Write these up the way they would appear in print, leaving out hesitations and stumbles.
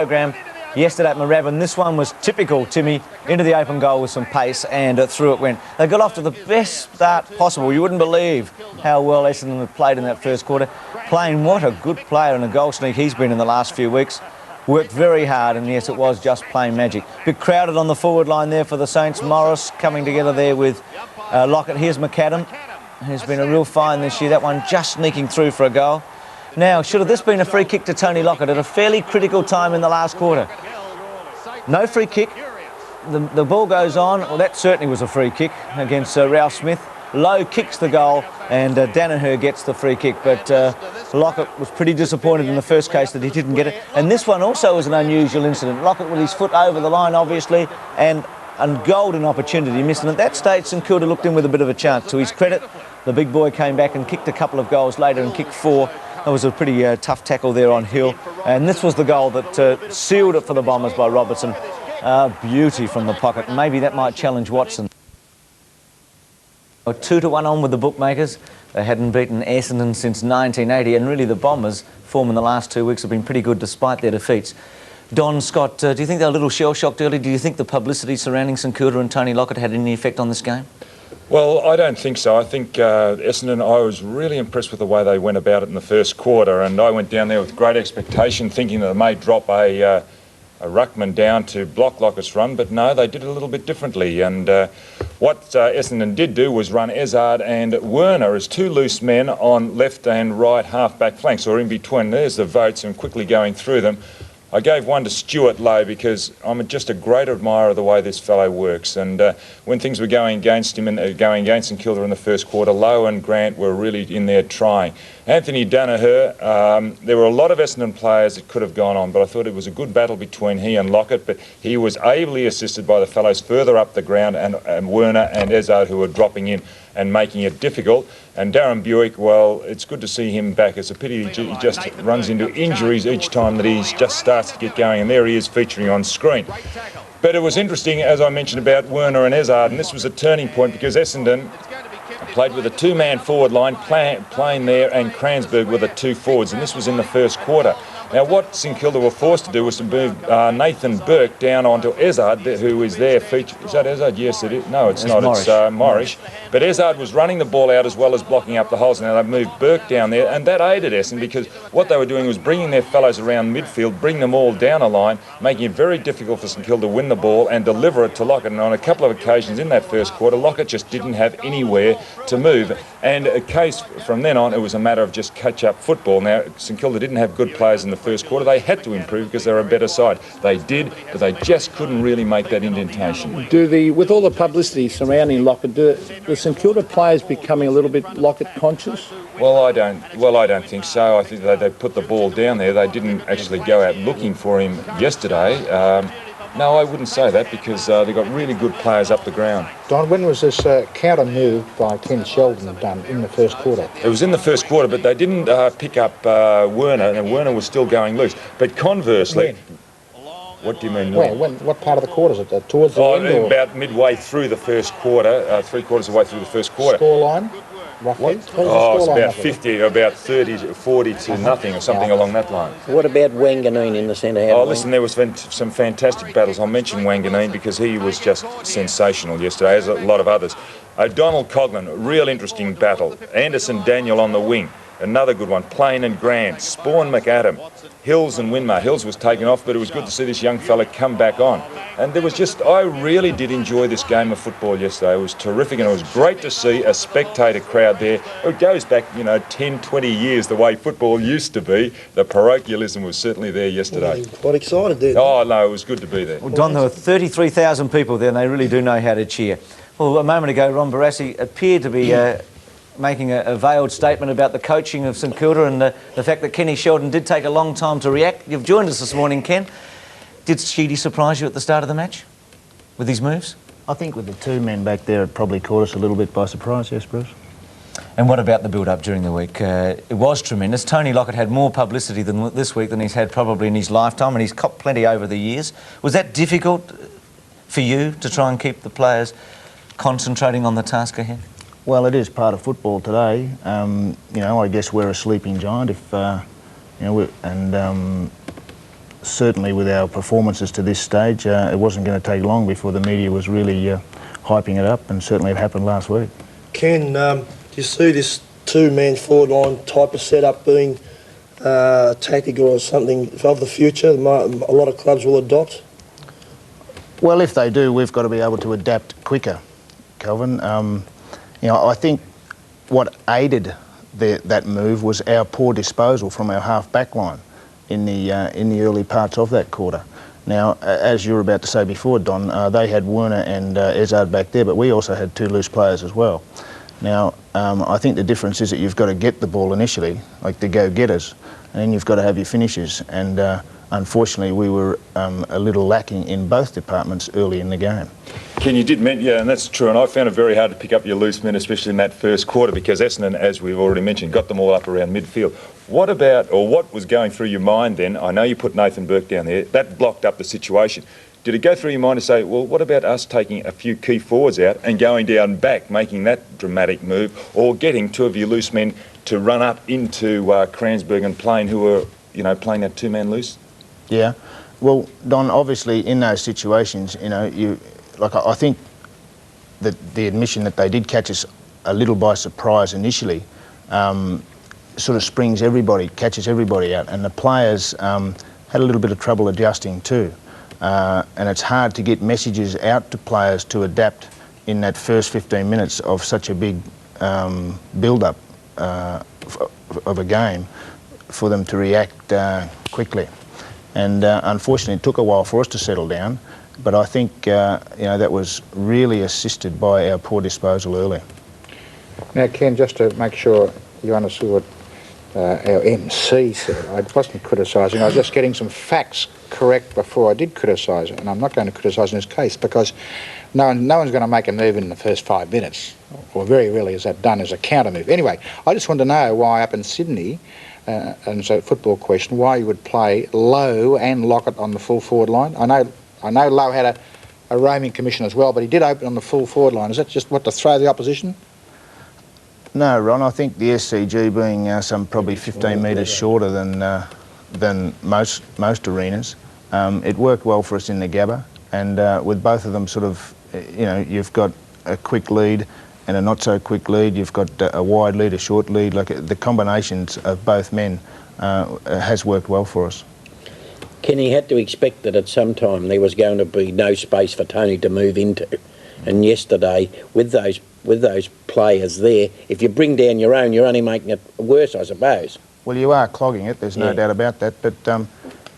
program yesterday at Moorabbin. This one was typical, Timmy, into the open goal with some pace, and through it went. They got off to the best start possible. You wouldn't believe how well Essendon had played in that first quarter. Playing, what a good player and a goal sneak he's been in the last few weeks. Worked very hard, and yes, it was just plain magic. Bit crowded on the forward line there for the Saints. Morris coming together there with Lockett. Here's McAdam, who's been a real find this year. That one just sneaking through for a goal. Now, should have this been a free kick to Tony Lockett at a fairly critical time in the last quarter? No free kick. The ball goes on. Well, that certainly was a free kick against Ralph Smith. Lowe kicks the goal, and Danaher gets the free kick. But Lockett was pretty disappointed in the first case that he didn't get it. And this one also was an unusual incident. Lockett with his foot over the line, obviously, and a golden opportunity missed. And at that stage, St Kilda looked in with a bit of a chance. To his credit, the big boy came back and kicked a couple of goals later and kicked 4. That was a pretty tough tackle there on Hill. And this was the goal that sealed it for the Bombers by Robertson. Beauty from the pocket. Maybe that might challenge Watson. 2-1 on with the bookmakers. They hadn't beaten Essendon since 1980, and really the Bombers' form in the last 2 weeks have been pretty good despite their defeats. Don Scott, do you think they were a little shell-shocked early? Do you think the publicity surrounding St Kilda and Tony Lockett had any effect on this game? Well, I don't think so. I think Essendon, I was really impressed with the way they went about it in the first quarter, and I went down there with great expectation, thinking that they may drop a ruckman down to block Lockett's run, but no, they did it a little bit differently. And what Essendon did do was run Ezard and Werner as two loose men on left and right half-back flanks, or in between. There's the votes, and quickly going through them. I gave one to Stuart Lowe because I'm just a great admirer of the way this fellow works. And when things were going against him and going against St Kilda in the first quarter, Lowe and Grant were really in there trying. Anthony Danaher, there were a lot of Essendon players that could have gone on, but I thought it was a good battle between he and Lockett, but he was ably assisted by the fellows further up the ground, and Werner and Ezard, who were dropping in and making it difficult. And Darren Buick, well, it's good to see him back. It's a pity he just runs into injuries each time that he just starts to get going, and there he is featuring on screen. But it was interesting, as I mentioned, about Werner and Ezard, and this was a turning point because Essendon played with a two-man forward line, playing there, and Cransberg with the two forwards, and this was in the first quarter. Now, what St Kilda were forced to do was to move Nathan Burke down onto Ezard, who is there featured. Is that Ezard? Yes, it is. No, it's not. Morris. It's Morris. But Ezard was running the ball out as well as blocking up the holes. Now, they moved Burke down there, and that aided Essendon because what they were doing was bringing their fellows around midfield, bring them all down a line, making it very difficult for St Kilda to win the ball and deliver it to Lockett. And on a couple of occasions in that first quarter, Lockett just didn't have anywhere to move. And a case from then on, it was a matter of just catch-up football. Now, St Kilda didn't have good players in the first quarter. They had to improve because they were a better side. They did, but they just couldn't really make that indentation. With all the publicity surrounding Lockett, do the St Kilda players becoming a little bit Lockett conscious? Well, I don't think so. I think they put the ball down there. They didn't actually go out looking for him yesterday. No, I wouldn't say that because they got really good players up the ground. Don, when was this counter move by Ken Sheldon done in the first quarter? It was in the first quarter, but they didn't pick up Werner, and Werner was still going loose. But conversely... When? What do you mean? Well, what part of the quarter is it? Towards the end? About midway through the first quarter, 3/4 of the way through the first quarter. Scoreline? Roughly? It's about 50, about 30, 40 to nothing, or something along that line. What about Wanganeen in the centre? Listen, there was some fantastic battles. I'll mention Wanganeen because he was just sensational yesterday, as a lot of others. O'Donnell Coughlin, real interesting battle. Anderson Daniel on the wing, another good one. Plain and Grant, Spawn McAdam, Hills and Winmar. Hills was taken off, but it was good to see this young fella come back on. And there was I really did enjoy this game of football yesterday. It was terrific, and it was great to see a spectator crowd there. It goes back, 10, 20 years, the way football used to be. The parochialism was certainly there yesterday. Quite excited there. Oh, no, it was good to be there. Well, Don, there were 33,000 people there, and they really do know how to cheer. Well, a moment ago, Ron Barassi appeared to be making a veiled statement about the coaching of St Kilda and the fact that Kenny Sheldon did take a long time to react. You've joined us this morning, Ken. Did Sheedy surprise you at the start of the match with his moves? I think with the two men back there, it probably caught us a little bit by surprise, yes, Bruce. And what about the build-up during the week? It was tremendous. Tony Lockett had more publicity this week than he's had probably in his lifetime, and he's copped plenty over the years. Was that difficult for you to try and keep the players concentrating on the task ahead? Well, it is part of football today. I guess we're a sleeping giant. certainly with our performances to this stage, it wasn't going to take long before the media was really hyping it up, and certainly it happened last week. Ken, do you see this two-man forward line type of setup being tactical or something of the future a lot of clubs will adopt? Well, if they do, we've got to be able to adapt quicker, Kelvin. I think what aided that move was our poor disposal from our half-back line in the early parts of that quarter. Now, as you were about to say before, Don, they had Werner and Ezard back there, but we also had two loose players as well. Now, I think the difference is that you've got to get the ball initially, like the go-getters, and then you've got to have your finishes. And unfortunately, we were a little lacking in both departments early in the game. Ken, you did mention, yeah, and that's true, and I found it very hard to pick up your loose men, especially in that first quarter, because Essendon, as we've already mentioned, got them all up around midfield. What was going through your mind then? I know you put Nathan Burke down there. That blocked up the situation. Did it go through your mind to say, well, what about us taking a few key forwards out and going down back, making that dramatic move, or getting two of your loose men to run up into Cransberg and Plain, who were, playing that two-man loose? Yeah. Well, Don, obviously in those situations, I think that the admission that they did catch us a little by surprise initially sort of catches everybody out, and the players had a little bit of trouble adjusting too. And it's hard to get messages out to players to adapt in that first 15 minutes of such a big build-up of a game for them to react quickly. And unfortunately, it took a while for us to settle down, but I think that was really assisted by our poor disposal early. Now, Ken, just to make sure you understood what our MC said, I wasn't criticising, I was just getting some facts correct before I did criticise it, and I'm not going to criticise in this case because no one's going to make a move in the first 5 minutes, or very rarely is that done as a counter move. Anyway, I just wanted to know why up in Sydney, and so football question, why you would play Lowe and Lockett on the full forward line. I know Lowe had a roaming commission as well, but he did open on the full forward line. Is that just to throw the opposition? No, Ron, I think the SCG being some probably 15 metres shorter than most arenas, it worked well for us in the Gabba, and with both of them sort of, you've got a quick lead and a not so quick lead, you've got a wide lead, a short lead, like the combinations of both men has worked well for us. Kenny had to expect that at some time there was going to be no space for Tony to move into, and yesterday with those players there, if you bring down your own, you're only making it worse, I suppose. Well, you are clogging it, there's no doubt about that, but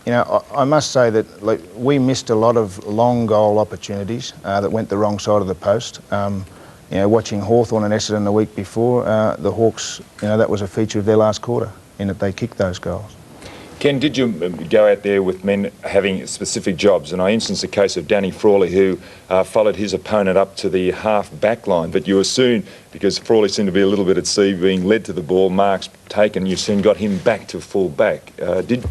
I must say that we missed a lot of long goal opportunities that went the wrong side of the post. Watching Hawthorn and Essendon the week before, the Hawks, that was a feature of their last quarter, in that they kicked those goals. Ken, did you go out there with men having specific jobs? And I instance the case of Danny Frawley, who followed his opponent up to the half-back line. But you were soon, because Frawley seemed to be a little bit at sea, being led to the ball, marks taken, you soon got him back to full back. Did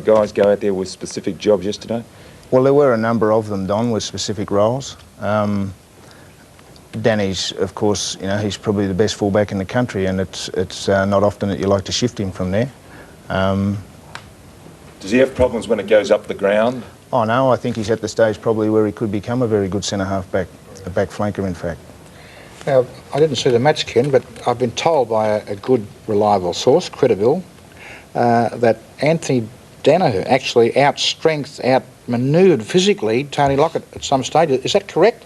guys go out there with specific jobs yesterday? Well, there were a number of them, Don, with specific roles. Danny's, of course, he's probably the best fullback in the country, and it's not often that you like to shift him from there. Does he have problems when it goes up the ground? Oh no, I think he's at the stage probably where he could become a very good centre-half back, a back flanker in fact. Now, I didn't see the match, Ken, but I've been told by a good, reliable source, Credibil, that Anthony Danaher actually out-manoeuvred physically Tony Lockett at some stage. Is that correct?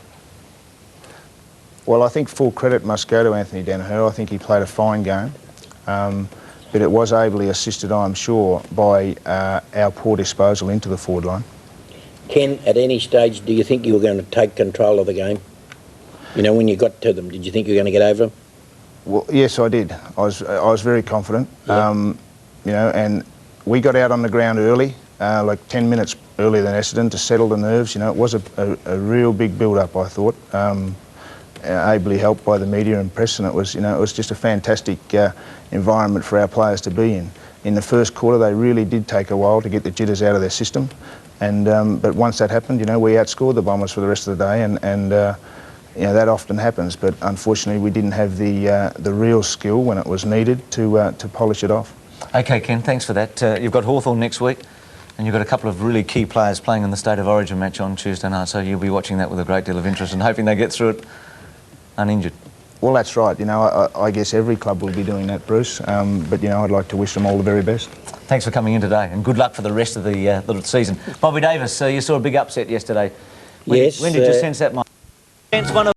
Well, I think full credit must go to Anthony Danaher. I think he played a fine game. But it was ably assisted, I'm sure, by our poor disposal into the forward line. Ken, at any stage, do you think you were going to take control of the game? When you got to them, did you think you were going to get over them? Well, yes, I did. I was very confident. Yeah. And we got out on the ground early, like 10 minutes earlier than Essendon, to settle the nerves. It was a real big build-up, I thought. Ably helped by the media and press, and it was just a fantastic environment for our players to be in. In the first quarter, they really did take a while to get the jitters out of their system, and but once that happened, we outscored the Bombers for the rest of the day, and that often happens. But unfortunately, we didn't have the real skill when it was needed to polish it off. Okay, Ken, thanks for that. You've got Hawthorn next week, And you've got a couple of really key players playing in the State of Origin match on Tuesday night, so you'll be watching that with a great deal of interest and hoping they get through it uninjured. Well, that's right. You know, I guess every club will be doing that, Bruce. But, you know, I'd like to wish them all the very best. Thanks for coming in today, and good luck for the rest of the season. Bobby Davis, you saw a big upset yesterday. When did you sense that, Mike? Against one of